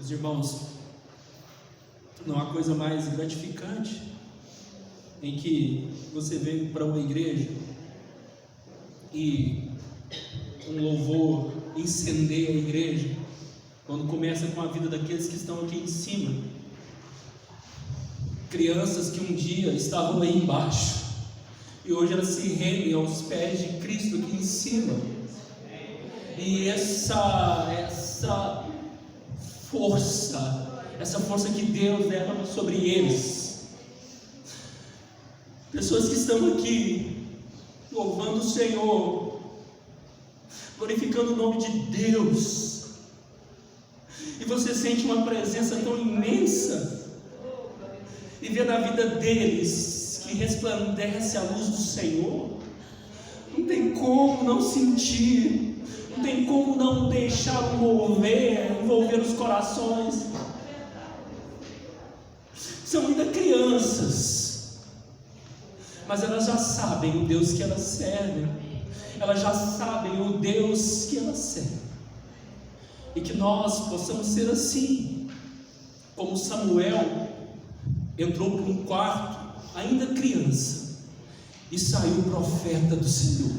Meus irmãos, não há coisa mais gratificante em que você vem para uma igreja e um louvor incendeia a igreja, quando começa com a vida daqueles que estão aqui em cima, crianças que um dia estavam aí embaixo e hoje elas se rendem aos pés de Cristo aqui em cima. E essa força que Deus derrama sobre eles, pessoas que estão aqui louvando o Senhor, glorificando o nome de Deus, e você sente uma presença tão imensa, e vê na vida deles que resplandece a luz do Senhor. Não tem como não sentir, não tem como não deixar envolver os corações. São ainda crianças, mas elas já sabem o Deus que elas servem, elas já sabem o Deus que elas servem, e que nós possamos ser assim, como Samuel entrou para um quarto, ainda criança, e saiu profeta do Senhor,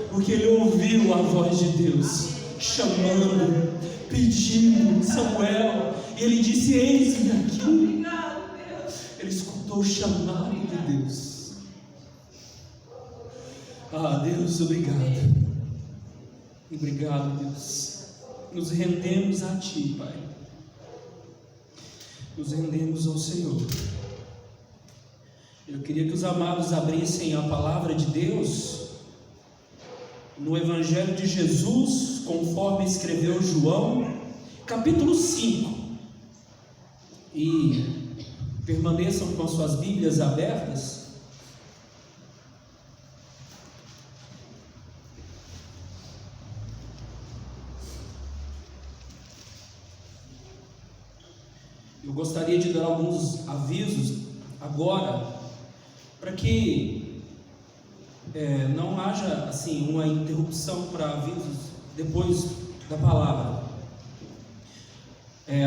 porque ele ouviu a voz de Deus, chamando, pedindo, Samuel, e ele disse: eis-me aqui. Ele escutou o chamado de Deus. Deus, obrigado. Obrigado, Deus. Nos rendemos a Ti, Pai. Nos rendemos ao Senhor. Eu queria que os amados abrissem a palavra de Deus no Evangelho de Jesus, conforme escreveu João, capítulo 5. E permaneçam com as suas Bíblias abertas. Eu gostaria de dar alguns avisos agora, para que não haja assim uma interrupção para avisos depois da palavra.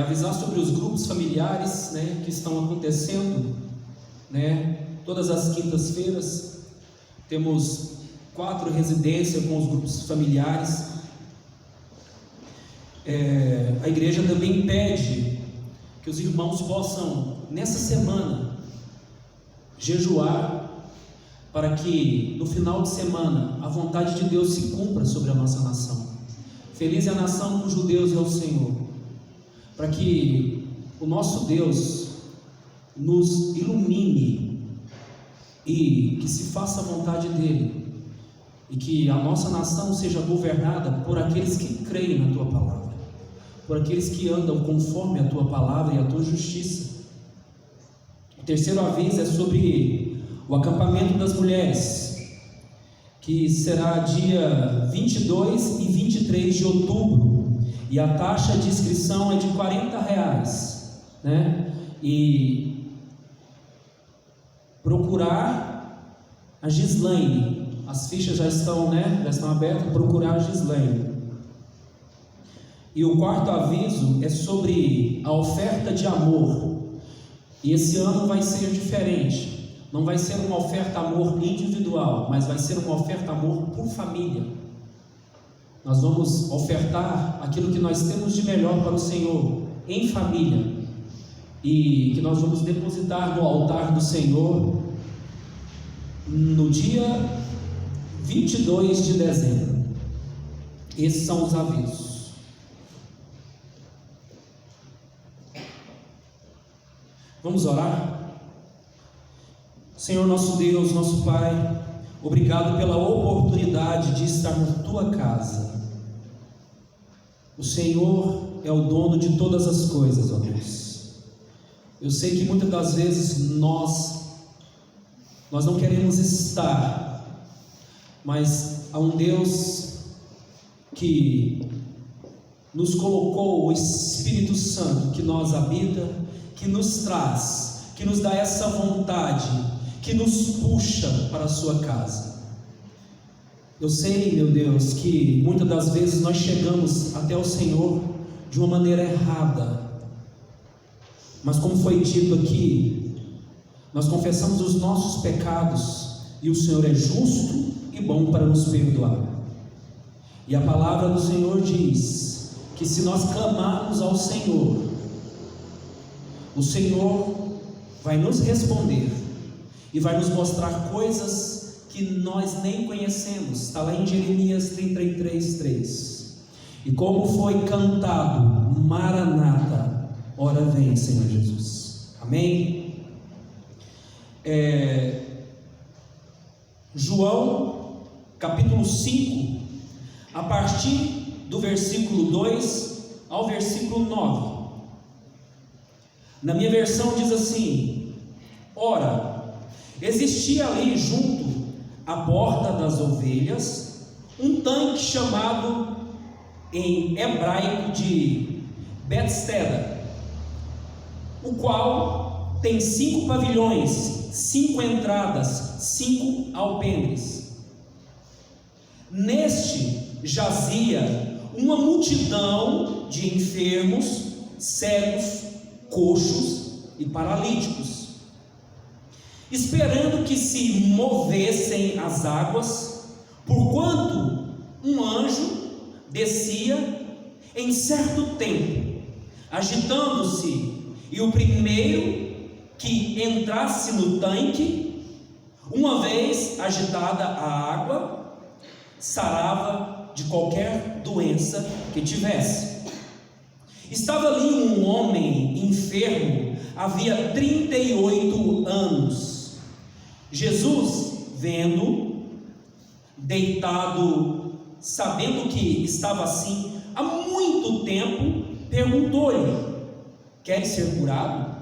Avisar sobre os grupos familiares, que estão acontecendo, todas as quintas-feiras. Temos 4 residências com os grupos familiares. A igreja também pede que os irmãos possam, nessa semana, jejuar, para que no final de semana a vontade de Deus se cumpra sobre a nossa nação. Feliz é a nação cujo Deus é o Senhor. Para que o nosso Deus nos ilumine e que se faça a vontade dEle, e que a nossa nação seja governada por aqueles que creem na Tua palavra, por aqueles que andam conforme a Tua palavra e a Tua justiça. O terceiro aviso é sobre o acampamento das mulheres, que será dia 22 e 23 de outubro. E a taxa de inscrição é de R$40, E procurar a Gislaine. As fichas já estão abertas. Procurar a Gislaine. E o quarto aviso é sobre a oferta de amor. E esse ano vai ser diferente. Não vai ser uma oferta amor individual, mas vai ser uma oferta amor por família. Nós vamos ofertar aquilo que nós temos de melhor para o Senhor, em família, e que nós vamos depositar no altar do Senhor no dia 22 de dezembro. Esses são os avisos. Vamos orar? Senhor nosso Deus, nosso Pai, obrigado pela oportunidade de estar na Tua casa. O Senhor é o dono de todas as coisas, ó Deus. Eu sei que muitas das vezes nós não queremos estar, mas há um Deus que nos colocou, o Espírito Santo que nós habita, que nos traz, que nos dá essa vontade, que nos puxa para a Sua casa. Eu sei, meu Deus, que muitas das vezes nós chegamos até o Senhor de uma maneira errada, Mas como foi dito aqui, nós confessamos os nossos pecados e o Senhor é justo e bom para nos perdoar. E a palavra do Senhor diz que se nós clamarmos ao Senhor, o Senhor vai nos responder e vai nos mostrar coisas que nós nem conhecemos. Está lá em Jeremias 33:3. E como foi cantado: Maranata, ora vem, Senhor Jesus. Amém? João capítulo 5, a partir do versículo 2 ao versículo 9. Na minha versão diz assim: ora, existia ali junto à porta das ovelhas um tanque chamado em hebraico de Betesda, o qual tem 5 pavilhões, 5 entradas, 5 alpendres. Neste jazia uma multidão de enfermos, cegos, coxos e paralíticos, esperando que se movessem as águas, porquanto um anjo descia em certo tempo, agitando-se, e o primeiro que entrasse no tanque, uma vez agitada a água, sarava de qualquer doença que tivesse. Estava ali um homem enfermo, havia 38 anos. Jesus, vendo, deitado, sabendo que estava assim há muito tempo, perguntou-lhe: queres ser curado?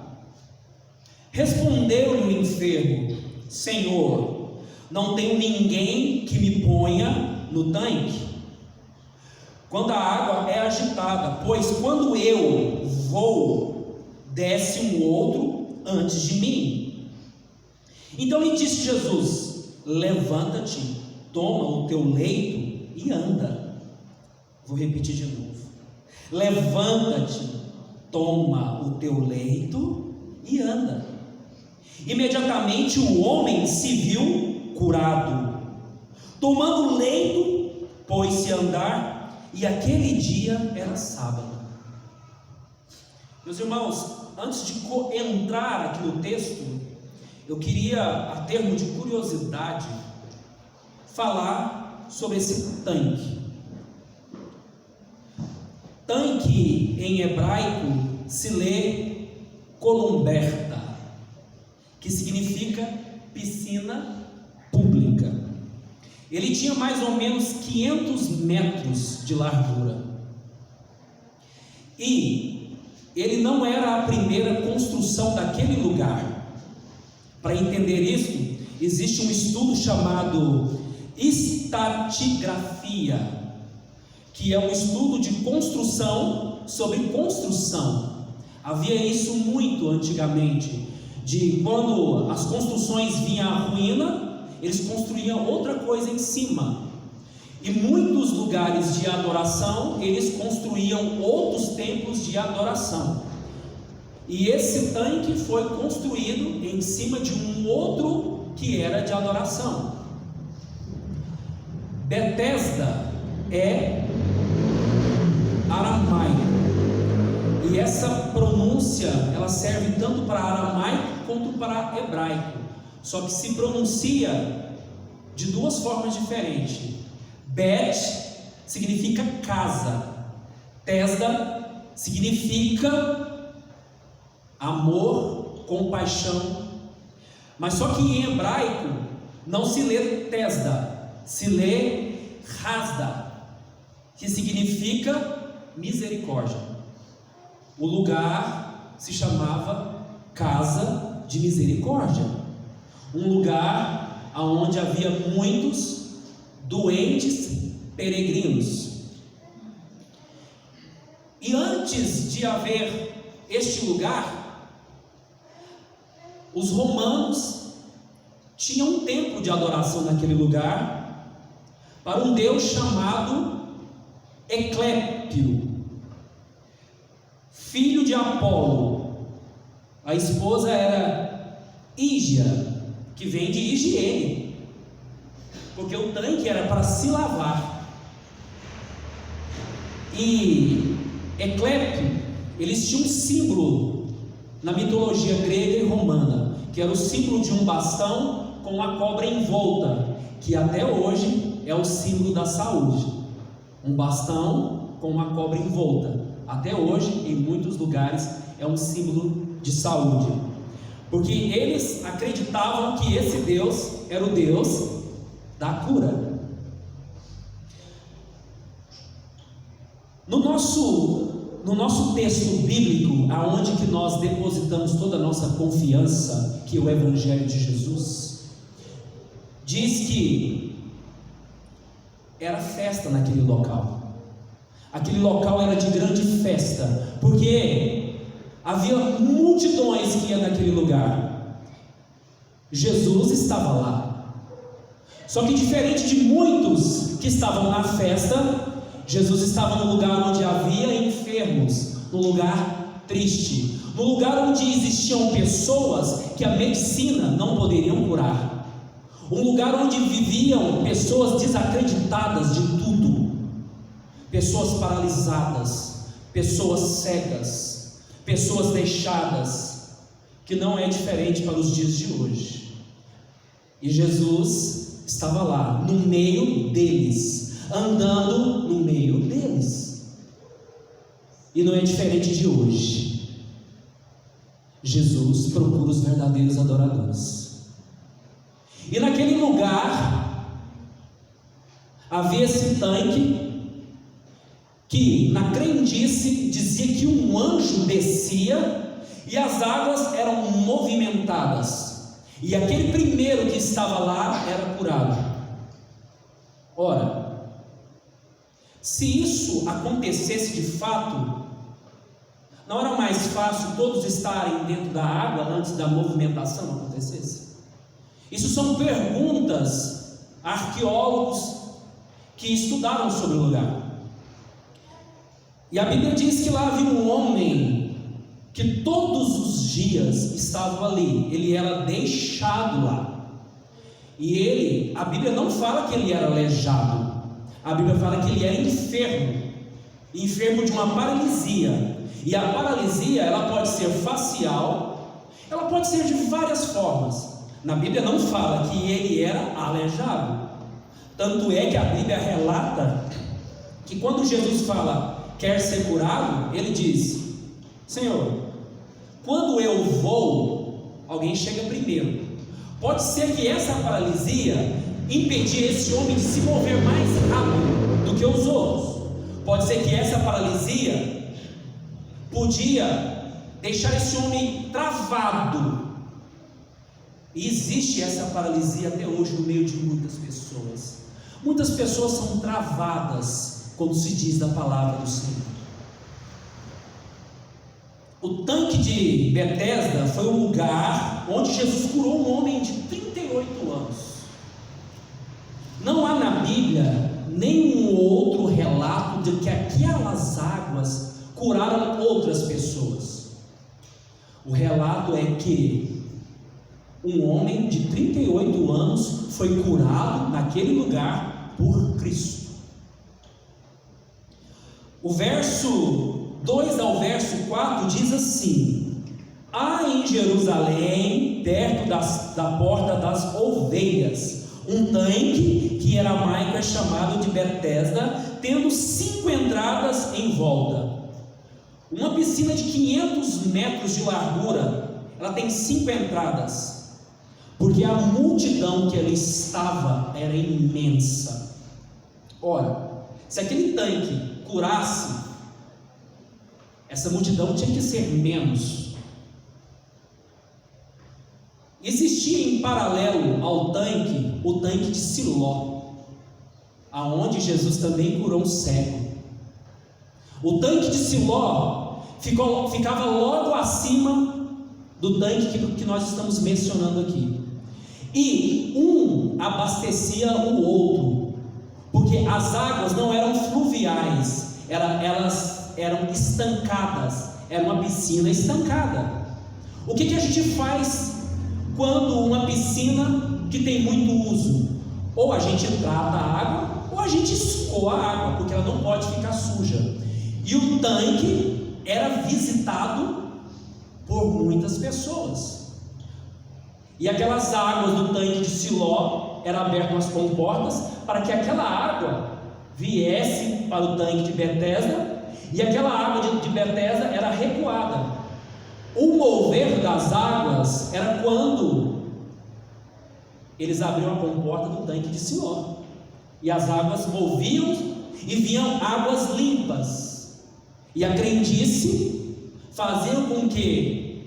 Respondeu-lhe o enfermo: Senhor, não tenho ninguém que me ponha no tanque quando a água é agitada, pois quando eu vou, desce um outro antes de mim. Então lhe disse Jesus: levanta-te, toma o teu leito e anda. Vou repetir de novo: levanta-te, toma o teu leito e anda. Imediatamente o homem se viu curado, tomando o leito, pôs-se a andar, e aquele dia era sábado. Meus irmãos, antes de entrar aqui no texto, eu queria, a termo de curiosidade, falar sobre esse tanque. Tanque em hebraico se lê columberta, que significa piscina pública. Ele tinha mais ou menos 500 metros de largura. E ele não era a primeira construção daquele lugar. Para entender isso, existe um estudo chamado estratigrafia, que é um estudo de construção sobre construção. Havia isso muito antigamente, de quando as construções vinham à ruína, eles construíam outra coisa em cima. E muitos lugares de adoração, eles construíam outros templos de adoração. E esse tanque foi construído em cima de um outro que era de adoração. Betesda é aramaico, e essa pronúncia ela serve tanto para aramaico quanto para hebraico, só que se pronuncia de duas formas diferentes. Bet significa casa, Tesda significa amor, compaixão, mas só que em hebraico não se lê Tesda, se lê Hasda, que significa misericórdia. O lugar se chamava Casa de Misericórdia, um lugar onde havia muitos doentes peregrinos. E antes de haver este lugar, os romanos tinham um templo de adoração naquele lugar para um deus chamado Eclépio, filho de Apolo. A esposa era Ígia, que vem de higiene, porque o tanque era para se lavar. E Eclépio, eles tinham um símbolo na mitologia grega e romana, que era o símbolo de um bastão com uma cobra envolta, que até hoje é o símbolo da saúde. Um bastão com uma cobra envolta, até hoje em muitos lugares é um símbolo de saúde, porque eles acreditavam que esse Deus era o Deus da cura. No nosso texto bíblico, aonde que nós depositamos toda a nossa confiança, que é o Evangelho de Jesus, diz que era festa naquele local. Aquele local era de grande festa, porque havia multidões que iam naquele lugar. Jesus estava lá. Só que diferente de muitos que estavam na festa, Jesus estava no lugar onde havia enfermos, no lugar triste, no lugar onde existiam pessoas que a medicina não poderiam curar, um lugar onde viviam pessoas desacreditadas de tudo, pessoas paralisadas, pessoas cegas, pessoas deixadas, que não é diferente para os dias de hoje. E Jesus estava lá, no meio deles, andando no meio deles. E não é diferente de hoje. Jesus procura os verdadeiros adoradores. E naquele lugar havia esse tanque que, na crendice, dizia que um anjo descia e as águas eram movimentadas, e aquele primeiro que estava lá era curado. Ora, se isso acontecesse de fato, não era mais fácil todos estarem dentro da água antes da movimentação acontecesse? Isso são perguntas a arqueólogos que estudaram sobre o lugar. E a Bíblia diz que lá havia um homem que todos os dias estava ali, ele era deixado lá. E ele, a Bíblia não fala que ele era aleijado, a Bíblia fala que ele era enfermo de uma paralisia. E a paralisia, ela pode ser facial, ela pode ser de várias formas. Na Bíblia não fala que ele era aleijado. Tanto é que a Bíblia relata que quando Jesus fala quer ser curado, ele diz: Senhor, quando eu vou, alguém chega primeiro. Pode ser que essa paralisia impedia esse homem de se mover mais rápido do que os outros. Pode ser que essa paralisia podia deixar esse homem travado. E existe essa paralisia até hoje no meio de muitas pessoas. Muitas pessoas são travadas quando se diz da palavra do Senhor. O tanque de Betesda foi o lugar onde Jesus curou um homem de 38 anos. Não há na Bíblia nenhum outro relato de que aquelas águas curaram outras pessoas. O relato é que um homem de 38 anos foi curado naquele lugar por Cristo. O verso 2 ao verso 4 diz assim: há em Jerusalém, perto da porta das ovelhas, um tanque que em aramaico é chamado de Betesda, tendo 5 entradas em volta. Uma piscina de 500 metros de largura, ela tem 5 entradas, porque a multidão que ali estava era imensa. Ora, se aquele tanque curasse, essa multidão tinha que ser menos. Existia em paralelo ao tanque, o tanque de Siló, aonde Jesus também curou um cego. O tanque de Siló ficava logo acima do tanque que nós estamos mencionando aqui, e um abastecia o outro, porque as águas não eram fluviais, elas eram estancadas, era uma piscina estancada. O que a gente faz quando uma piscina que tem muito uso? Ou a gente trata a água, ou a gente escoa a água, porque ela não pode ficar suja. E o tanque era visitado por muitas pessoas. E aquelas águas do tanque de Siló eram abertas as comportas para que aquela água viesse para o tanque de Betesda, e aquela água de Betesda era recuada. O mover das águas era quando eles abriam a comporta do tanque de Siló, e as águas moviam e vinham águas limpas. E a crendice fazia com que,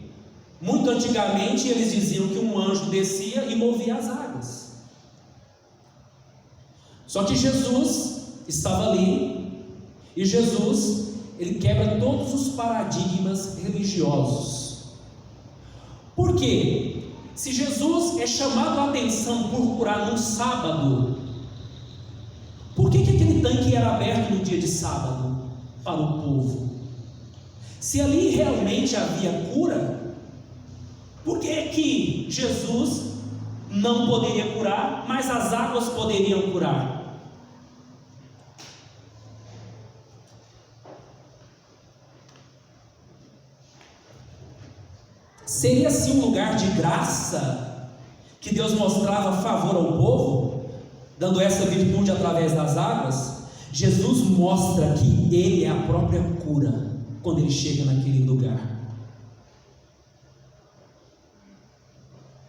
muito antigamente, eles diziam que um anjo descia e movia as águas. Só que Jesus estava ali, e Jesus, ele quebra todos os paradigmas religiosos. Por quê? Se Jesus é chamado a atenção por curar num sábado, por que aquele tanque era aberto no dia de sábado para o povo? Se ali realmente havia cura, por que Jesus não poderia curar, mas as águas poderiam curar? Seria assim um lugar de graça que Deus mostrava favor ao povo, dando essa virtude através das águas? Jesus mostra que Ele é a própria cura quando Ele chega naquele lugar.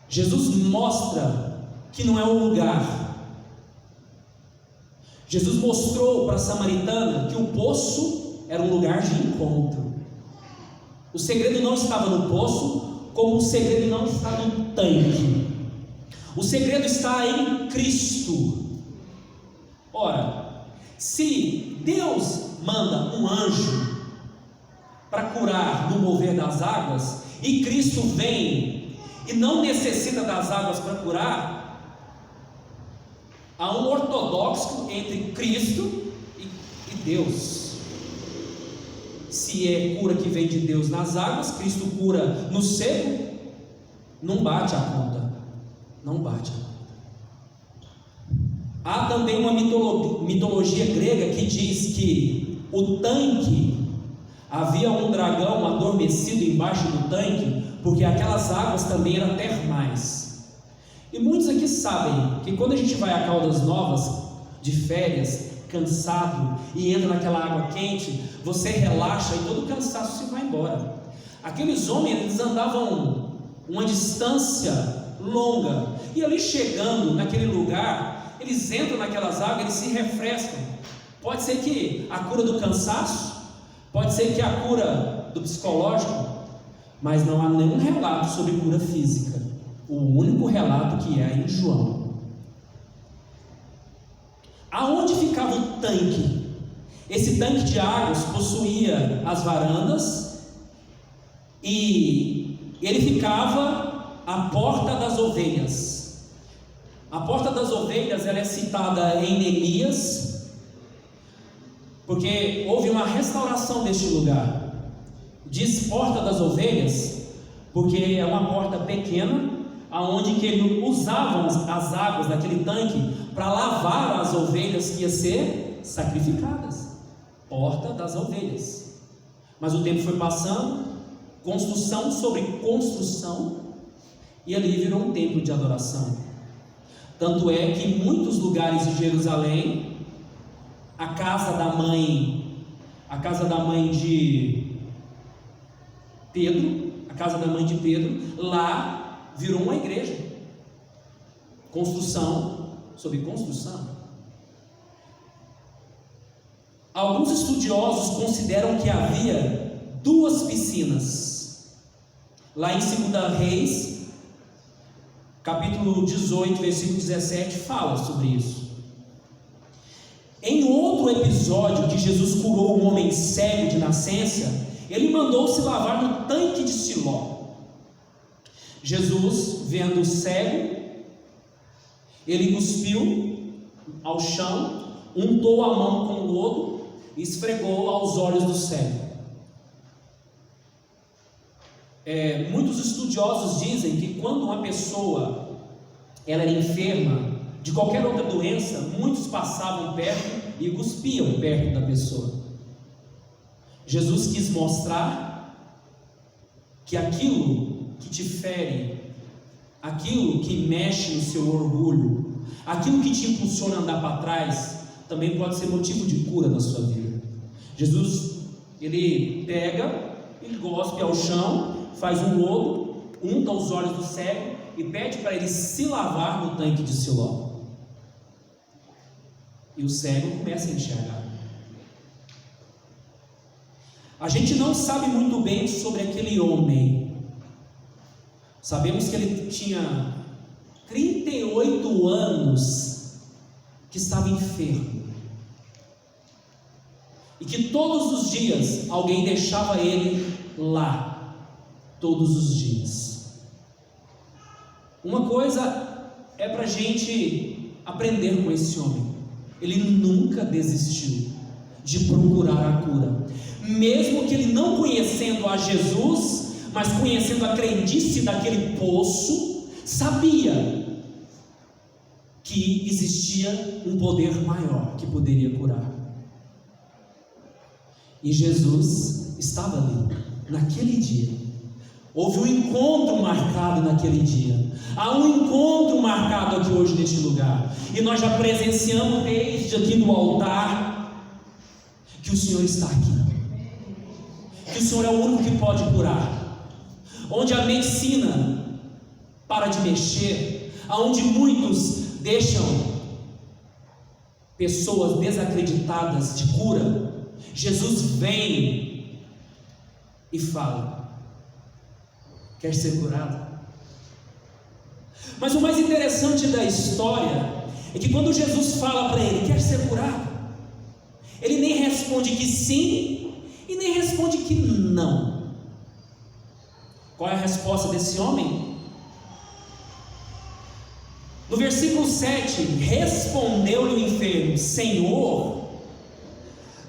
Jesus mostra que não é um lugar. Jesus mostrou para a samaritana que o poço era um lugar de encontro. O segredo não estava no poço, como o segredo não está no tanque. O segredo está em Cristo. Ora, se Deus manda um anjo para curar no mover das águas, e Cristo vem e não necessita das águas para curar, há um ortodoxo entre Cristo e Deus. Se é cura que vem de Deus nas águas, Cristo cura no seco, não bate a conta. Não bate a conta. Há também uma mitologia grega que diz que o tanque, havia um dragão adormecido embaixo do tanque, porque aquelas águas também eram termais. E muitos aqui sabem que quando a gente vai a Caldas Novas de férias, cansado, e entra naquela água quente, você relaxa e todo o cansaço se vai embora. Aqueles homens, eles andavam uma distância longa, e ali chegando naquele lugar, eles entram naquelas águas, eles se refrescam. Pode ser que a cura do cansaço, pode ser que a cura do psicológico, mas não há nenhum relato sobre cura física. O único relato que é em João. Aonde ficava o tanque? Esse tanque de águas possuía as varandas, e ele ficava à porta das ovelhas. A porta das ovelhas, ela é citada em Neemias, porque houve uma restauração deste lugar. Diz porta das ovelhas, porque é uma porta pequena, aonde que eles usavam as águas daquele tanque para lavar as ovelhas que iam ser sacrificadas. Porta das ovelhas. Mas o tempo foi passando, construção sobre construção, e ali virou um templo de adoração. Tanto é que em muitos lugares de Jerusalém, a casa da mãe de Pedro, lá virou uma igreja. Construção sobre construção. Alguns estudiosos consideram que havia duas piscinas. Lá em 2 Reis, capítulo 18, versículo 17, fala sobre isso. Em outro episódio que Jesus curou um homem cego de nascença, ele mandou se lavar no tanque de Siló. Jesus, vendo o cego, ele cuspiu ao chão, untou a mão com lodo e esfregou aos olhos do cego. Muitos estudiosos dizem que quando uma pessoa ela era enferma de qualquer outra doença, muitos passavam perto e cuspiam perto da pessoa. Jesus quis mostrar que aquilo que te fere, aquilo que mexe no seu orgulho, aquilo que te impulsiona a andar para trás, também pode ser motivo de cura na sua vida. Jesus, ele pega, ele gospe ao chão, faz um lodo, unta os olhos do cego e pede para ele se lavar no tanque de Siló. E o cego começa a enxergar. A gente não sabe muito bem sobre aquele homem. Sabemos que ele tinha 38 anos que estava enfermo. E que todos os dias alguém deixava ele lá. Todos os dias. Uma coisa é para a gente aprender com esse homem. Ele nunca desistiu de procurar a cura. Mesmo que ele não conhecendo a Jesus, mas conhecendo a crendice daquele poço, sabia que existia um poder maior que poderia curar. E Jesus estava ali, naquele dia. Houve um encontro marcado naquele dia. Há um encontro marcado aqui hoje neste lugar. E nós já presenciamos desde aqui no altar que o Senhor está aqui. Que o Senhor é o único que pode curar. Onde a medicina para de mexer, aonde muitos deixam pessoas desacreditadas de cura, Jesus vem e fala: quer ser curado? Mas o mais interessante da história é que quando Jesus fala para ele, quer ser curado, ele nem responde que sim e nem responde que não. Qual é a resposta desse homem? No versículo 7, respondeu-lhe o enfermo: Senhor,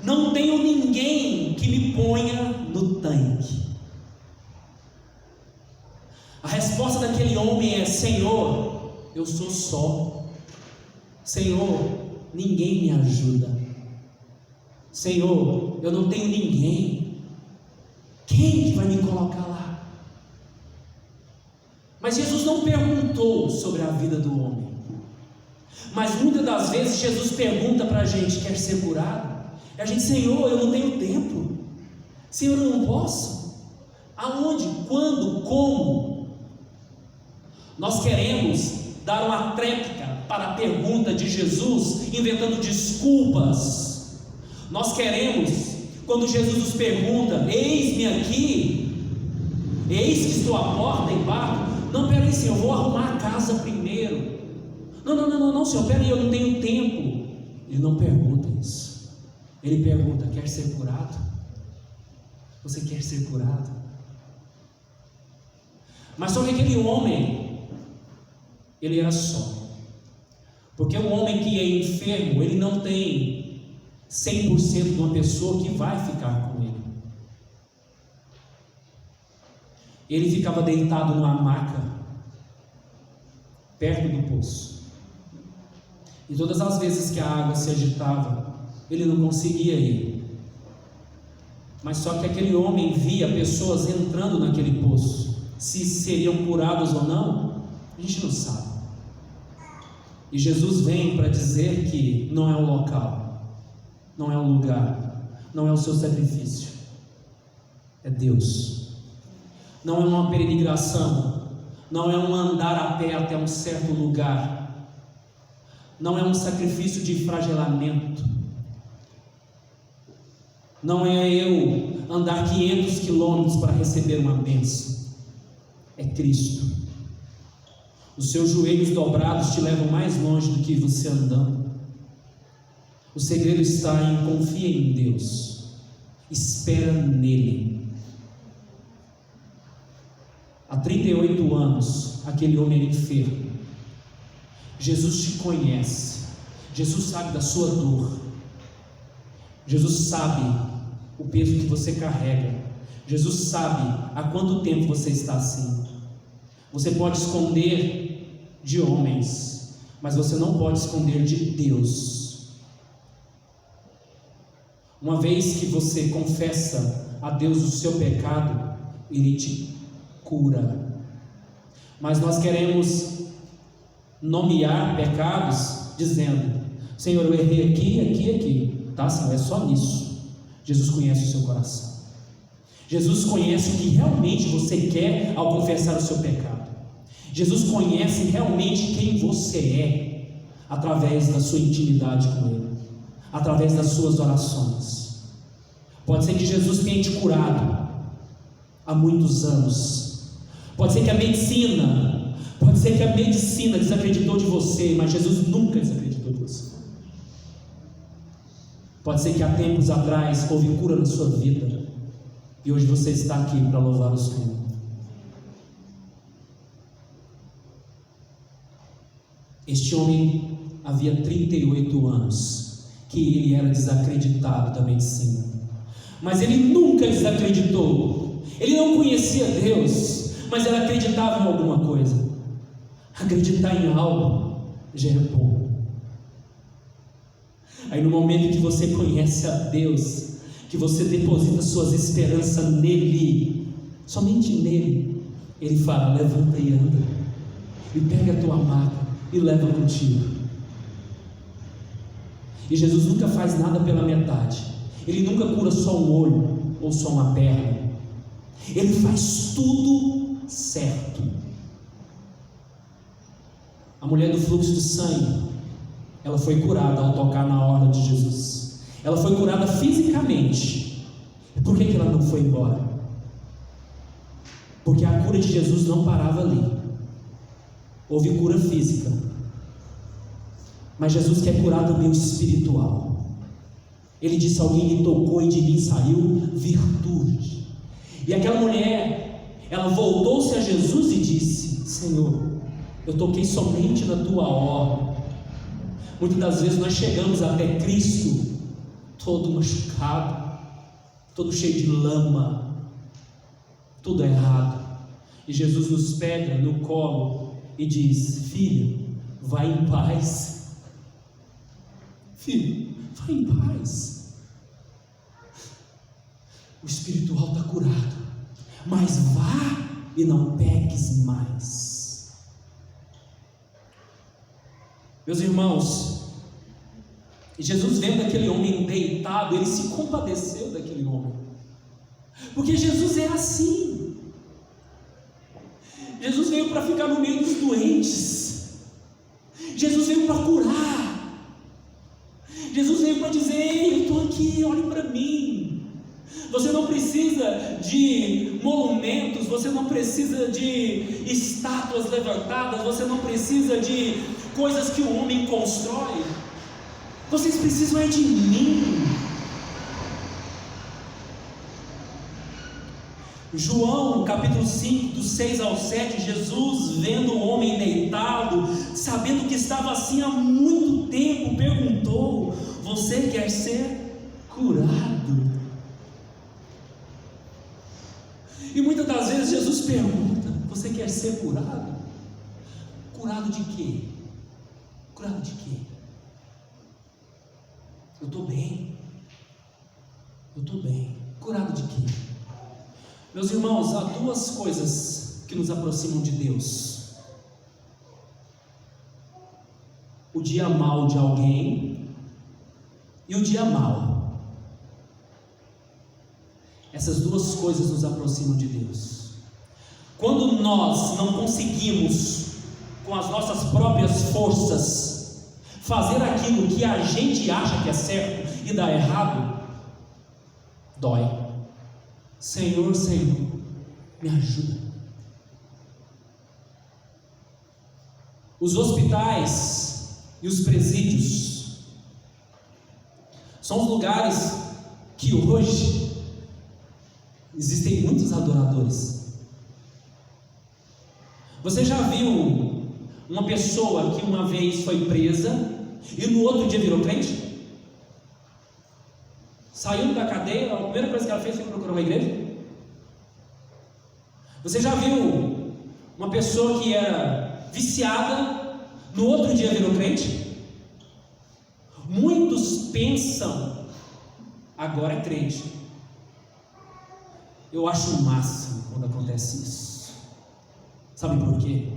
não tenho ninguém que me ponha no tanque. A resposta daquele homem é: Senhor, eu sou só. Senhor, ninguém me ajuda. Senhor, eu não tenho ninguém. Quem que vai me colocar lá? Mas Jesus não perguntou sobre a vida do homem. Mas muitas das vezes Jesus pergunta para a gente: quer ser curado? E a gente: Senhor, eu não tenho tempo. Senhor, eu não posso. Aonde? Quando? Como? Nós queremos dar uma tréplica para a pergunta de Jesus, inventando desculpas. Nós queremos, quando Jesus nos pergunta: eis-me aqui, eis que estou à porta e bato. Não, peraí, Senhor, eu vou arrumar a casa primeiro. Não, Senhor, peraí, eu não tenho tempo. Ele não pergunta isso. Ele pergunta: quer ser curado? Você quer ser curado? Mas só que aquele homem, ele era só. Porque um homem que é enfermo, ele não tem 100% de uma pessoa que vai ficar com ele. Ele ficava deitado numa maca, perto do poço. E todas as vezes que a água se agitava, ele não conseguia ir. Mas só que aquele homem via pessoas entrando naquele poço. Se seriam curadas ou não, a gente não sabe. E Jesus vem para dizer que não é o local, não é o lugar, não é o seu sacrifício, é Deus. Não é uma peregrinação, não é um andar a pé até um certo lugar, não é um sacrifício de flagelamento, não é eu andar 500 quilômetros para receber uma bênção. É Cristo. Os seus joelhos dobrados te levam mais longe do que você andando. O segredo está em: confia em Deus, espera nele. Há 38 anos aquele homem era enfermo. Jesus te conhece, Jesus sabe da sua dor, Jesus sabe o peso que você carrega, Jesus sabe há quanto tempo você está assim. Você pode esconder de homens, mas você não pode esconder de Deus. Uma vez que você confessa a Deus o seu pecado, Ele te cura. Mas nós queremos nomear pecados dizendo: Senhor, eu errei aqui, tá, Senhor, é só nisso. Jesus conhece o seu coração. Jesus conhece o que realmente você quer ao confessar o seu pecado. Jesus conhece realmente quem você é através da sua intimidade com Ele, através das suas orações. Pode ser que Jesus tenha te curado há muitos anos. Pode ser que a medicina desacreditou de você, mas Jesus nunca desacreditou de você. Pode ser que há tempos atrás houve cura na sua vida e hoje você está aqui para louvar o Senhor. Este homem havia 38 anos que ele era desacreditado da medicina, mas ele nunca desacreditou. Ele não conhecia Deus, mas ele acreditava em alguma coisa. Acreditar em algo já é bom. Aí no momento que você conhece a Deus, que você deposita suas esperanças nele, somente nele, Ele fala: levanta e anda, e pega a tua maca e leva contigo. E Jesus nunca faz nada pela metade. Ele nunca cura só um olho ou só uma perna. Ele faz tudo certo. A mulher do fluxo de sangue, ela foi curada ao tocar na orla de Jesus. Ela foi curada fisicamente. Por que ela não foi embora? Porque a cura de Jesus não parava ali. Houve cura física, mas Jesus quer curar também o espiritual. Ele disse: alguém me tocou e de mim saiu virtude. E aquela mulher, ela voltou-se a Jesus e disse: Senhor, eu toquei somente na tua orla. Muitas das vezes nós chegamos até Cristo todo machucado, todo cheio de lama, tudo errado, e Jesus nos pega no colo e diz: filha, vai em paz. Filho, vai em paz. O espiritual está curado, mas vá e não peques mais. Meus irmãos, Jesus vendo aquele homem deitado, ele se compadeceu daquele homem, porque Jesus é assim. Jesus veio para ficar no meio dos doentes. Jesus veio para curar. Jesus veio para dizer: ei, eu estou aqui, olhe para mim. Você não precisa de monumentos, você não precisa de estátuas levantadas, você não precisa de coisas que o homem constrói. Vocês precisam é de mim. João capítulo 5, do 6 ao 7, Jesus vendo o homem deitado, sabendo que estava assim há muito tempo, perguntou: você quer ser curado? E muitas das vezes Jesus pergunta: você quer ser curado? Curado de quê? Curado de quê? Eu estou bem. Curado de quê? Meus irmãos, há duas coisas que nos aproximam de Deus: o dia mau de alguém e o dia mau. Essas duas coisas nos aproximam de Deus. Quando nós não conseguimos, com as nossas próprias forças, fazer aquilo que a gente acha que é certo e dá errado, dói. Senhor, me ajuda. Os hospitais e os presídios são os lugares que hoje existem muitos adoradores. Você já viu uma pessoa que uma vez foi presa e no outro dia virou crente? Saiu da cadeia, a primeira coisa que ela fez foi procurar uma igreja? Você já viu uma pessoa que era viciada, no outro dia virou crente? Muitos pensam, agora é crente. Eu acho o máximo quando acontece isso. Sabe por quê?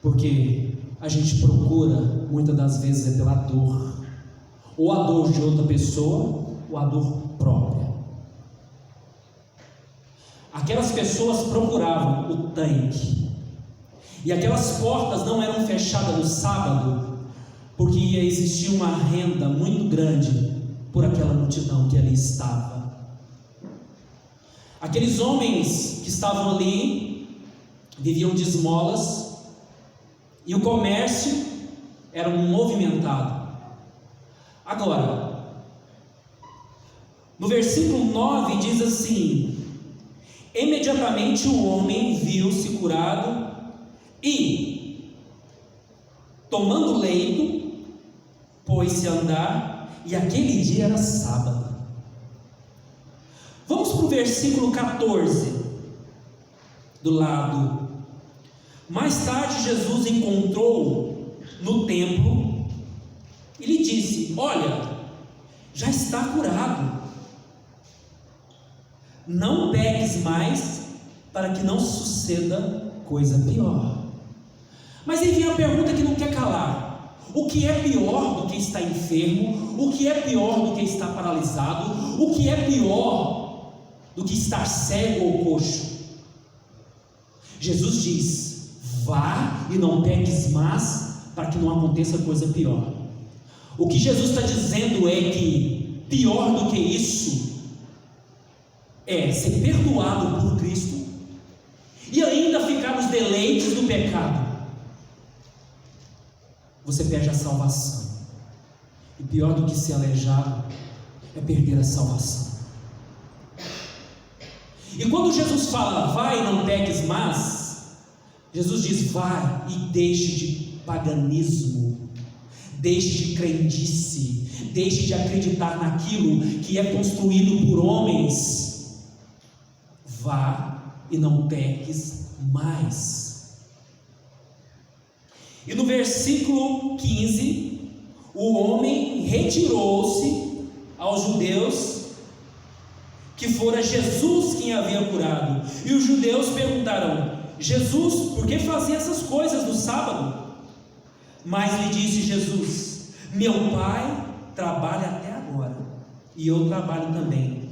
Porque a gente procura, muitas das vezes, é pela dor, ou a dor de outra pessoa, ou a dor própria. Aquelas pessoas procuravam o tanque, e aquelas portas não eram fechadas no sábado, porque ia existir uma renda muito grande por aquela multidão que ali estava. Aqueles homens que estavam ali viviam de esmolas, e o comércio era movimentado. Agora, no versículo 9 diz assim: imediatamente o homem viu-se curado e, tomando leito, pôs-se a andar, e aquele dia era sábado. Vamos para o versículo 14, do lado. Mais tarde Jesus encontrou no templo e lhe disse: olha, já está curado, não peques mais, para que não suceda coisa pior. Mas aí vem a pergunta que não quer calar: o que é pior do que estar enfermo? O que é pior do que estar paralisado? O que é pior do que estar cego ou coxo? Jesus diz: vá e não peques mais, para que não aconteça coisa pior. O que Jesus está dizendo é que pior do que isso é ser perdoado por Cristo e ainda ficar nos deleites do pecado. Você perde a salvação, e pior do que ser aleijado é perder a salvação. E quando Jesus fala, vai e não peques mais, Jesus diz, vai e deixe de paganismo, deixe de crendice, deixe de acreditar naquilo que é construído por homens. Vá e não peques mais. E no versículo 15, o homem retirou-se aos judeus, que fora Jesus quem havia curado. E os judeus perguntaram: Jesus, por que fazia essas coisas no sábado? Mas lhe disse Jesus: meu pai trabalha até agora, e eu trabalho também.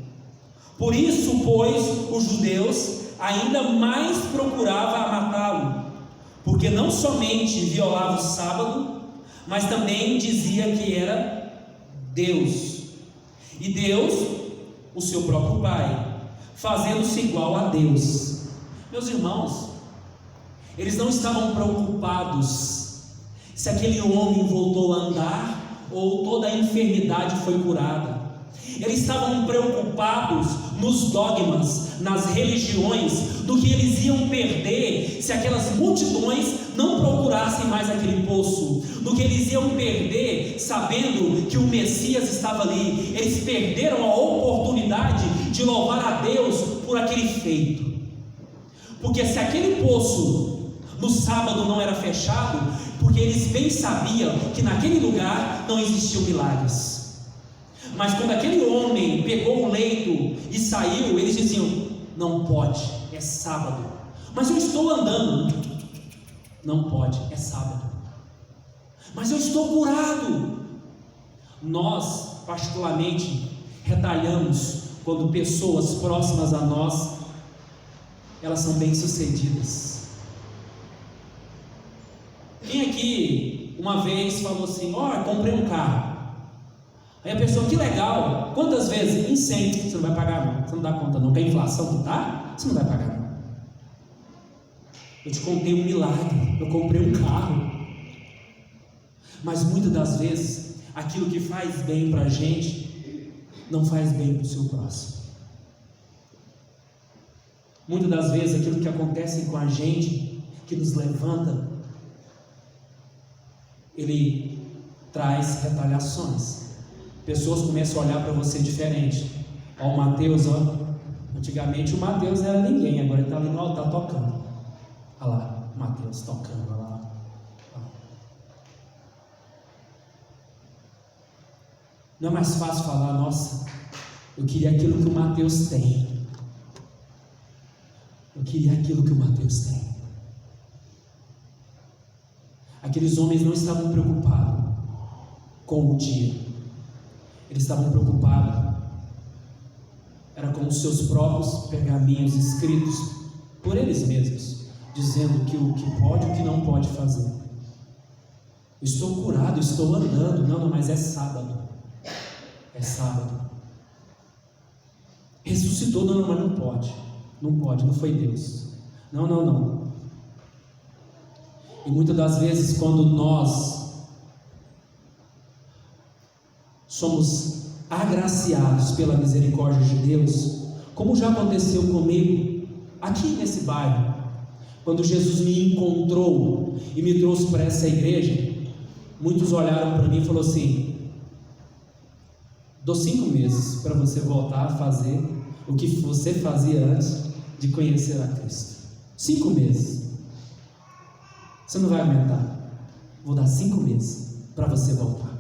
Por isso, pois, os judeus ainda mais procuravam matá-lo, porque não somente violava o sábado, mas também dizia que era Deus, e Deus, o seu próprio Pai, fazendo-se igual a Deus. Meus irmãos, eles não estavam preocupados se aquele homem voltou a andar ou toda a enfermidade foi curada. Eles estavam preocupados nos dogmas, nas religiões, do que eles iam perder se aquelas multidões não procurassem mais aquele poço, do que eles iam perder sabendo que o Messias estava ali. Eles perderam a oportunidade de louvar a Deus por aquele feito, porque se aquele poço no sábado não era fechado, porque eles bem sabiam que naquele lugar não existiam milagres. Mas quando aquele homem pegou o leito e saiu, eles diziam: não pode, é sábado. Mas eu estou andando. Não pode, é sábado. Mas eu estou curado. Nós, particularmente, retalhamos quando pessoas próximas a nós, elas são bem-sucedidas. Quem aqui uma vez falou assim: ó, comprei um carro. Aí a pessoa: que legal, quantas vezes? Em 100, você não vai pagar não, você não dá conta não, que a inflação que tá, você não vai pagar não. Eu te contei um milagre, eu comprei um carro. Mas muitas das vezes, aquilo que faz bem para a gente, não faz bem para o seu próximo. Muitas das vezes, aquilo que acontece com a gente, que nos levanta, ele traz retaliações. Pessoas começam a olhar para você diferente. Ó, o Mateus, ó, Antigamente o Mateus era ninguém, agora ele está ali no altar tocando. Olha lá, Mateus tocando, olha lá. Não é mais fácil falar, nossa, eu queria aquilo que o Mateus tem. Eu queria aquilo que o Mateus tem. Aqueles homens não estavam preocupados com o dia. Eles estavam preocupados era com os seus próprios pergaminhos escritos por eles mesmos, dizendo que o que pode e o que não pode fazer. Eu estou curado, estou andando. Não, mas é sábado. É sábado. Ressuscitou, não, mas não pode. Não pode, não foi Deus. Não. E muitas das vezes, quando nós somos agraciados pela misericórdia de Deus, como já aconteceu comigo aqui nesse bairro, quando Jesus me encontrou e me trouxe para essa igreja, muitos olharam para mim e falaram assim: dou 5 meses para você voltar a fazer o que você fazia antes de conhecer a Cristo. 5 meses. Você não vai aumentar. Vou dar 5 meses para você voltar.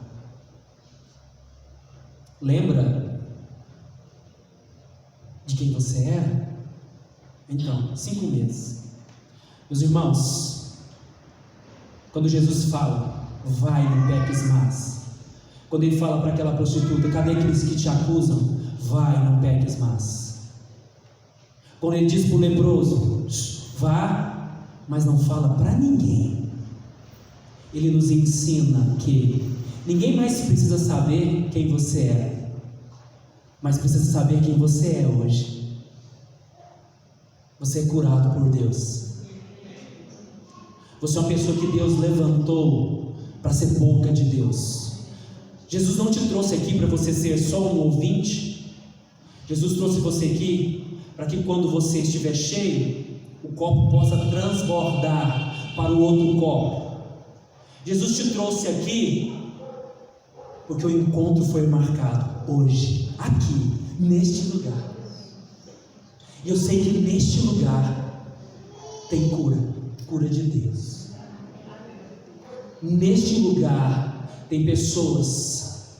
Lembra de quem você era? Então, 5 meses. Meus irmãos, quando Jesus fala, vai, não peques mais. Quando ele fala para aquela prostituta, cadê aqueles que te acusam? Vai, não peques mais. Quando ele diz para o leproso, vá, mas não fala para ninguém. Ele nos ensina que ninguém mais precisa saber quem você é, mas precisa saber quem você é hoje. Você é curado por Deus. Você é uma pessoa que Deus levantou para ser boca de Deus. Jesus não te trouxe aqui para você ser só um ouvinte. Jesus trouxe você aqui para que quando você estiver cheio, o copo possa transbordar para o outro copo. Jesus te trouxe aqui porque o encontro foi marcado hoje, aqui, neste lugar. E eu sei que neste lugar tem cura de Deus. Neste lugar tem pessoas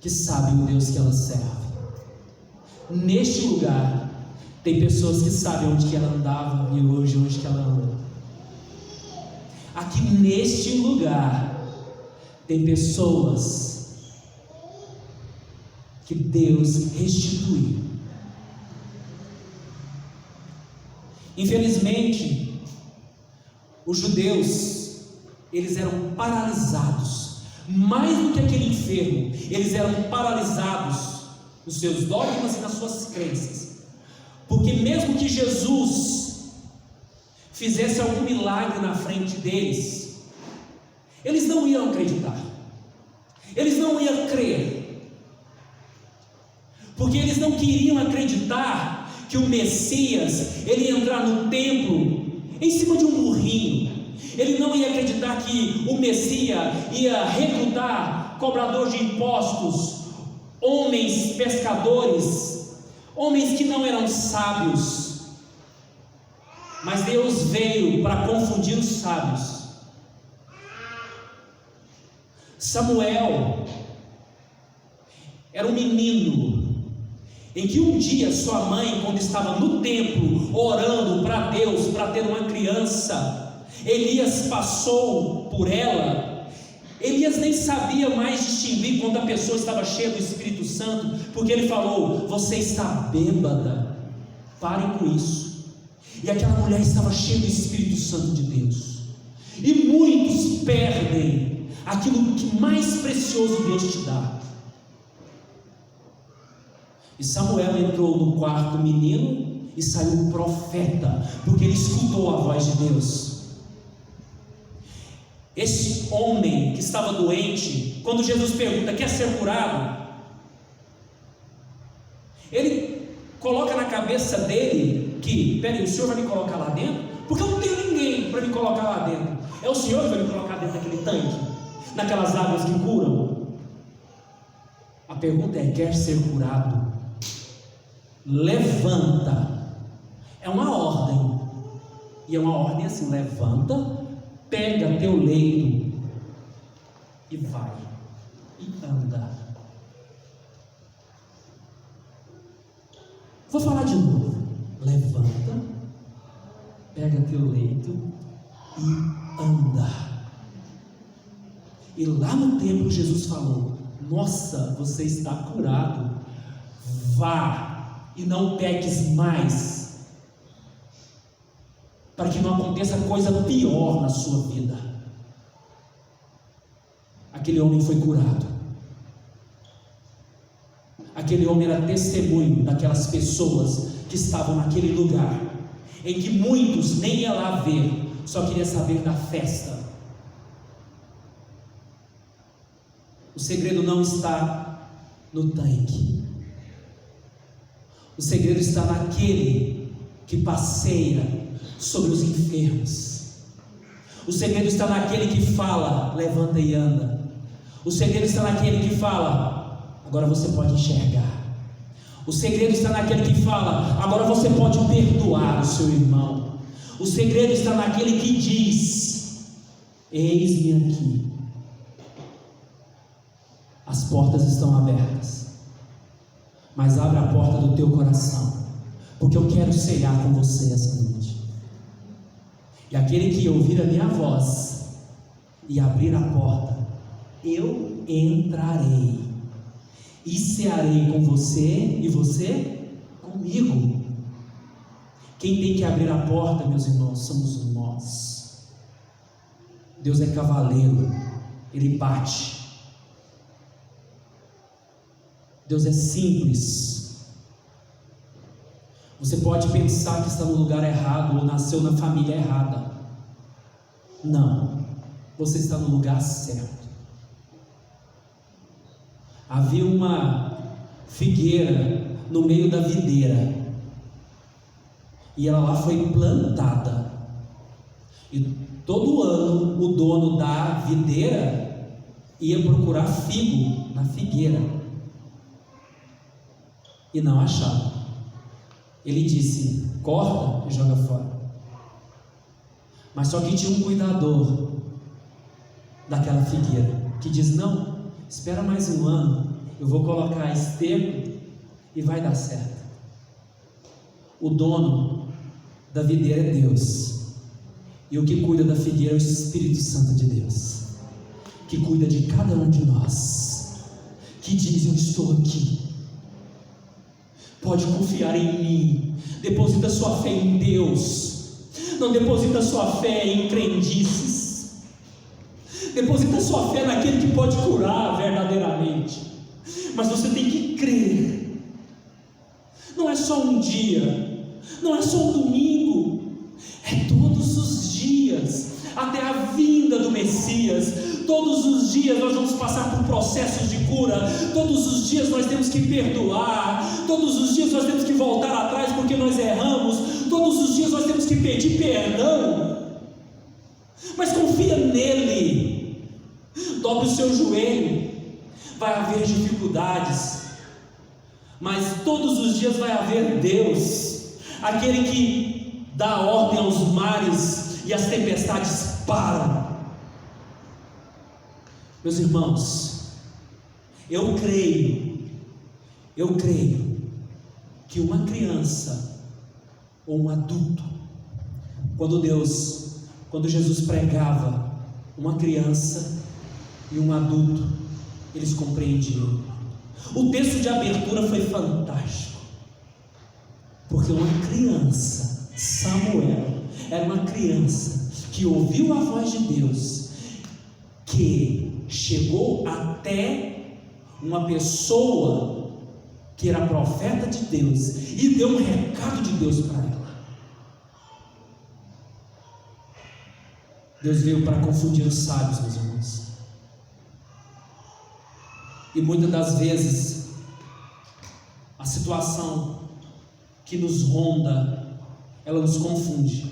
que sabem o Deus que elas servem. Neste lugar tem pessoas que sabem onde que ela andava e hoje onde que ela anda. Aqui neste lugar tem pessoas que Deus restituiu. Infelizmente, os judeus, eles eram paralisados, mais do que aquele enfermo, eles eram paralisados nos seus dogmas e nas suas crenças, porque mesmo que Jesus fizesse algum milagre na frente deles, eles não iam acreditar, eles não iam crer, porque eles não queriam acreditar que o Messias, ele ia entrar no templo em cima de um burrinho. Ele não ia acreditar que o Messias ia recrutar cobrador de impostos, homens pescadores, homens que não eram sábios. Mas Deus veio para confundir os sábios. Samuel era um menino em que um dia sua mãe, quando estava no templo orando para Deus para ter uma criança, Elias passou por ela. Elias nem sabia mais distinguir quando a pessoa estava cheia do Espírito Santo, porque ele falou: você está bêbada, parem com isso. E aquela mulher estava cheia do Espírito Santo de Deus. E muitos perdem aquilo que mais precioso Deus te dá. E Samuel entrou no quarto menino e saiu profeta, porque ele escutou a voz de Deus. Esse homem que estava doente, quando Jesus pergunta: quer ser curado? Ele coloca na cabeça dele que: peraí, o Senhor vai me colocar lá dentro? Porque eu não tenho ninguém para me colocar lá dentro. É o Senhor que vai me colocar dentro daquele tanque, naquelas águas que curam? A pergunta é: quer ser curado? levanta. É uma ordem. E é uma ordem assim: levanta, pega teu leito e vai, e anda. Vou falar de novo. Levanta, pega teu leito e anda. E lá no templo Jesus falou: nossa, você está curado, vá e não peques mais, para que não aconteça coisa pior na sua vida. Aquele homem foi curado. Aquele homem era testemunho daquelas pessoas que estavam naquele lugar, em que muitos nem iam lá ver, só queria saber da festa. O segredo não está no tanque. O segredo está naquele que passeia sobre os enfermos. O segredo está naquele que fala: levanta e anda. O segredo está naquele que fala: agora você pode enxergar. O segredo está naquele que fala: agora você pode perdoar o seu irmão. O segredo está naquele que diz: eis-me aqui. As portas estão abertas, mas abre a porta do teu coração, porque eu quero ceiar com você essa noite. E aquele que ouvir a minha voz e abrir a porta, eu entrarei e cearei com você e você comigo. Quem tem que abrir a porta, meus irmãos, somos nós. Deus é cavaleiro, Ele bate. Deus é simples. Você pode pensar que está no lugar errado ou nasceu na família errada. Não, você está no lugar certo. Havia uma figueira no meio da videira, e ela lá foi plantada, e todo ano o dono da videira ia procurar figo na figueira e não achava. Ele disse: corta e joga fora. Mas só que tinha um cuidador daquela figueira que diz: não, espera mais um ano, eu vou colocar esterco e vai dar certo. O dono da videira é Deus, e o que cuida da figueira é o Espírito Santo de Deus, que cuida de cada um de nós, que diz: eu estou aqui, pode confiar em mim. Deposita sua fé em Deus, não deposita sua fé em crendices. Deposita sua fé naquele que pode curar verdadeiramente. Mas você tem que crer. Não é só um dia, não é só um domingo, é todos os dias, até a vinda do Messias. Todos os dias nós vamos passar por processos de cura. Todos os dias nós temos que perdoar. Todos os dias nós temos que voltar atrás porque nós erramos. Todos os dias nós temos que pedir perdão. Mas confia nele. Dobre o seu joelho. Vai haver dificuldades, mas todos os dias vai haver Deus, aquele que dá ordem aos mares e as tempestades param. Meus irmãos, eu creio que uma criança ou um adulto, quando Jesus pregava, uma criança e um adulto, eles compreendiam. O texto de abertura foi fantástico, porque uma criança, Samuel, era uma criança que ouviu a voz de Deus, que chegou até uma pessoa que era profeta de Deus e deu um recado de Deus para ela. Deus veio para confundir os sábios, meus irmãos. E muitas das vezes a situação que nos ronda, ela nos confunde.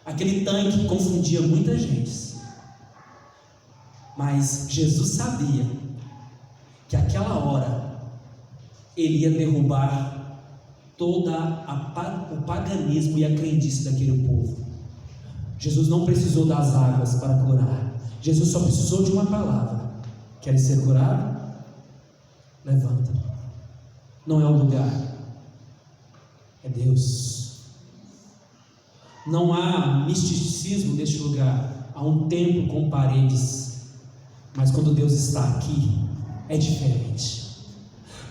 Aquele tanque confundia muita gente, mas Jesus sabia que aquela hora ele ia derrubar todo o paganismo e a crendice daquele povo. Jesus não precisou das águas para curar. Jesus só precisou de uma palavra. Quer ser curado? Levanta. Não é o lugar, é Deus. Não há misticismo neste lugar. Há um templo com paredes, mas quando Deus está aqui, é diferente.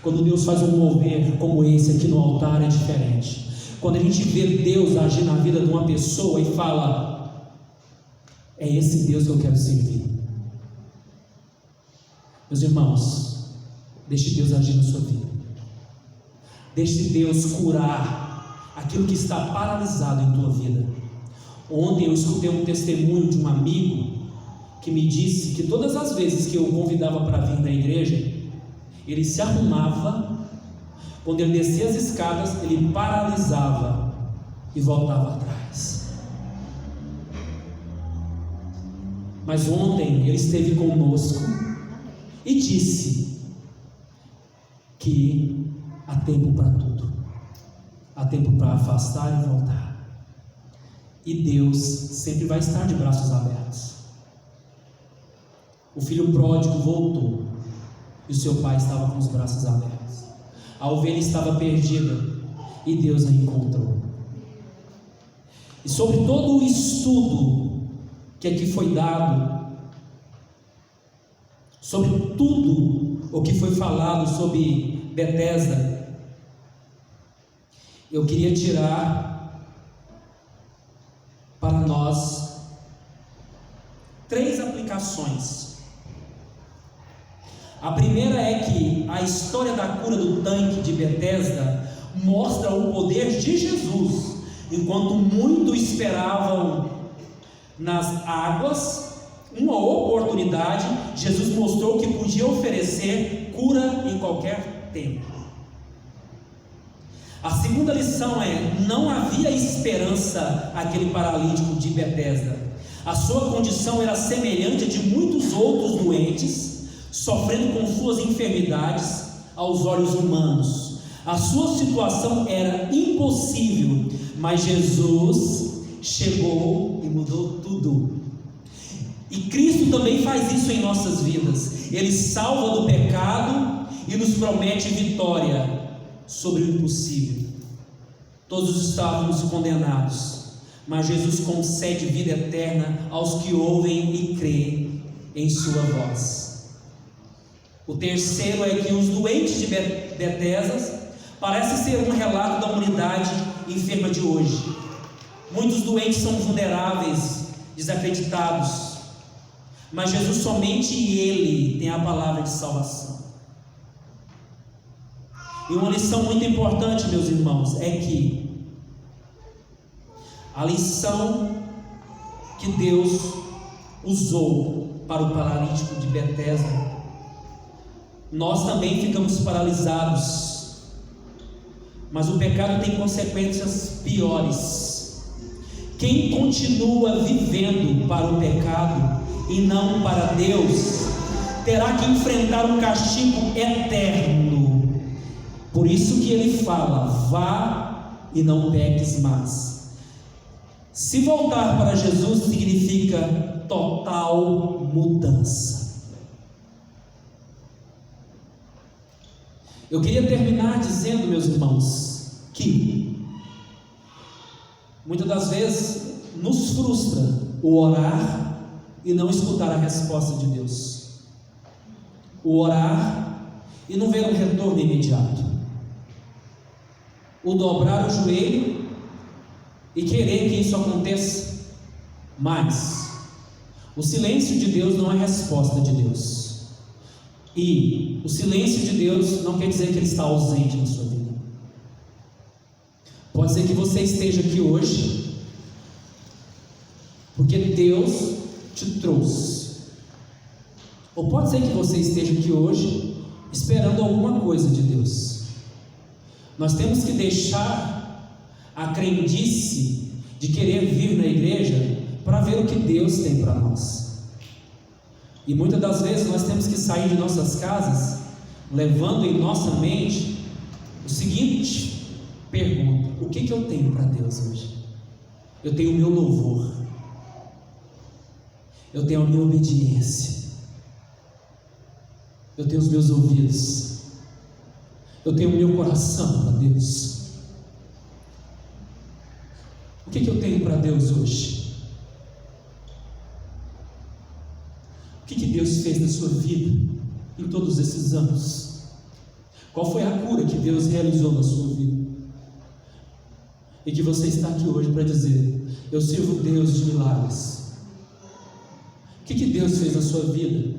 Quando Deus faz um mover como esse aqui no altar, é diferente. Quando a gente vê Deus agir na vida de uma pessoa e fala: é esse Deus que eu quero servir. Meus irmãos, deixe Deus agir na sua vida. Deixe Deus curar aquilo que está paralisado em tua vida. Ontem eu escutei um testemunho de um amigo que me disse que todas as vezes que eu o convidava para vir na igreja, ele se arrumava, quando ele descia as escadas, ele paralisava e voltava atrás. Mas ontem ele esteve conosco e disse que há tempo para tudo, há tempo para afastar e voltar, e Deus sempre vai estar de braços abertos. O filho pródigo voltou e o seu pai estava com os braços abertos. A ovelha estava perdida e Deus a encontrou. E sobre todo o estudo que aqui foi dado, sobre tudo o que foi falado sobre Betesda, eu queria tirar para nós 3 aplicações. A primeira é que a história da cura do tanque de Betesda mostra o poder de Jesus. Enquanto muitos esperavam nas águas uma oportunidade, Jesus mostrou que podia oferecer cura em qualquer tempo. A segunda lição é: não havia esperança àquele paralítico de Betesda. A sua condição era semelhante a de muitos outros doentes, sofrendo com suas enfermidades aos olhos humanos. A sua situação era impossível, mas Jesus chegou e mudou tudo. E Cristo também faz isso em nossas vidas. Ele salva do pecado e nos promete vitória sobre o impossível. Todos estávamos condenados, mas Jesus concede vida eterna aos que ouvem e creem em sua voz. O terceiro é que os doentes de Betesda parece ser um relato da humanidade enferma de hoje. Muitos doentes são vulneráveis, desacreditados, mas Jesus, somente Ele tem a palavra de salvação. E uma lição muito importante, meus irmãos, é que a lição que Deus usou para o paralítico de Betesda, nós também ficamos paralisados, mas o pecado tem consequências piores. Quem continua vivendo para o pecado e não para Deus, terá que enfrentar um castigo eterno. Por isso que ele fala: vá e não peques mais. Se voltar para Jesus significa total mudança. Eu queria terminar dizendo, meus irmãos, que muitas das vezes nos frustra o orar e não escutar a resposta de Deus, o orar e não ver um retorno imediato, o dobrar o joelho e querer que isso aconteça, mas o silêncio de Deus não é resposta de Deus. E o silêncio de Deus não quer dizer que Ele está ausente na sua vida. Pode ser que você esteja aqui hoje porque Deus te trouxe, ou pode ser que você esteja aqui hoje esperando alguma coisa de Deus. Nós temos que deixar a crendice de querer vir na igreja para ver o que Deus tem para nós. E muitas das vezes nós temos que sair de nossas casas levando em nossa mente o seguinte: Pergunta: o que eu tenho para Deus hoje? Eu tenho o meu louvor, eu tenho a minha obediência, eu tenho os meus ouvidos, eu tenho o meu coração para Deus. O que eu tenho para Deus hoje? O que Deus fez na sua vida em todos esses anos? Qual foi a cura que Deus realizou na sua vida? E que você está aqui hoje para dizer: eu sirvo Deus de milagres. O que Deus fez na sua vida?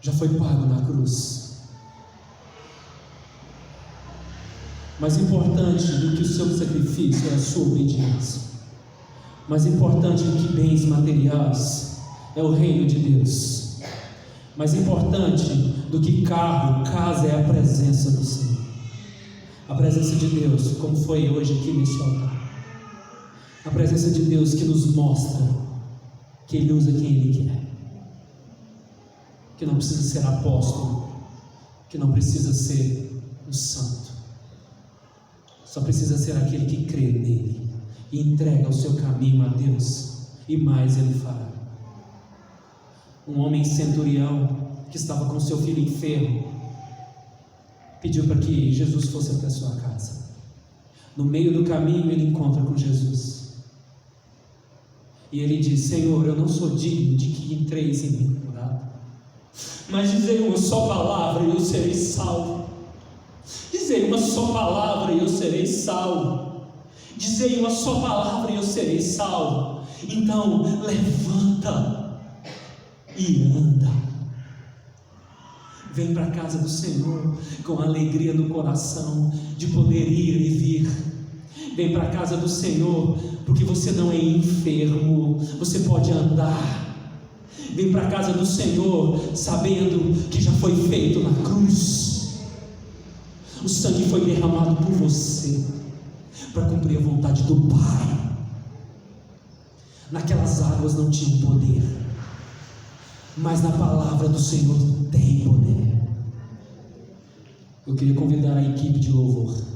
Já foi pago na cruz. Mais importante do que o seu sacrifício é a sua obediência. Mais importante do que bens materiais é o reino de Deus. Mais importante do que carro, casa, é a presença do Senhor. A presença de Deus, como foi hoje aqui nesse altar. A presença de Deus que nos mostra que Ele usa quem Ele quer. Que não precisa ser apóstolo, que não precisa ser um santo. Só precisa ser aquele que crê nele e entrega o seu caminho a Deus, e mais Ele fará. Um homem centurião que estava com seu filho enfermo pediu para que Jesus fosse até sua casa. No meio do caminho ele encontra com Jesus e ele diz: Senhor, eu não sou digno de que entreis em minha morada, mas dizei uma só palavra e eu serei salvo. Dizei uma só palavra e eu serei salvo. Dizei uma só palavra e eu serei salvo. Então levanta e anda. Vem para a casa do Senhor com a alegria no coração de poder ir e vir. Vem para a casa do Senhor porque você não é enfermo, você pode andar. Vem para a casa do Senhor sabendo que já foi feito na cruz. O sangue foi derramado por você para cumprir a vontade do Pai. Naquelas águas não tinha poder, mas na palavra do Senhor tem poder. Eu queria convidar a equipe de louvor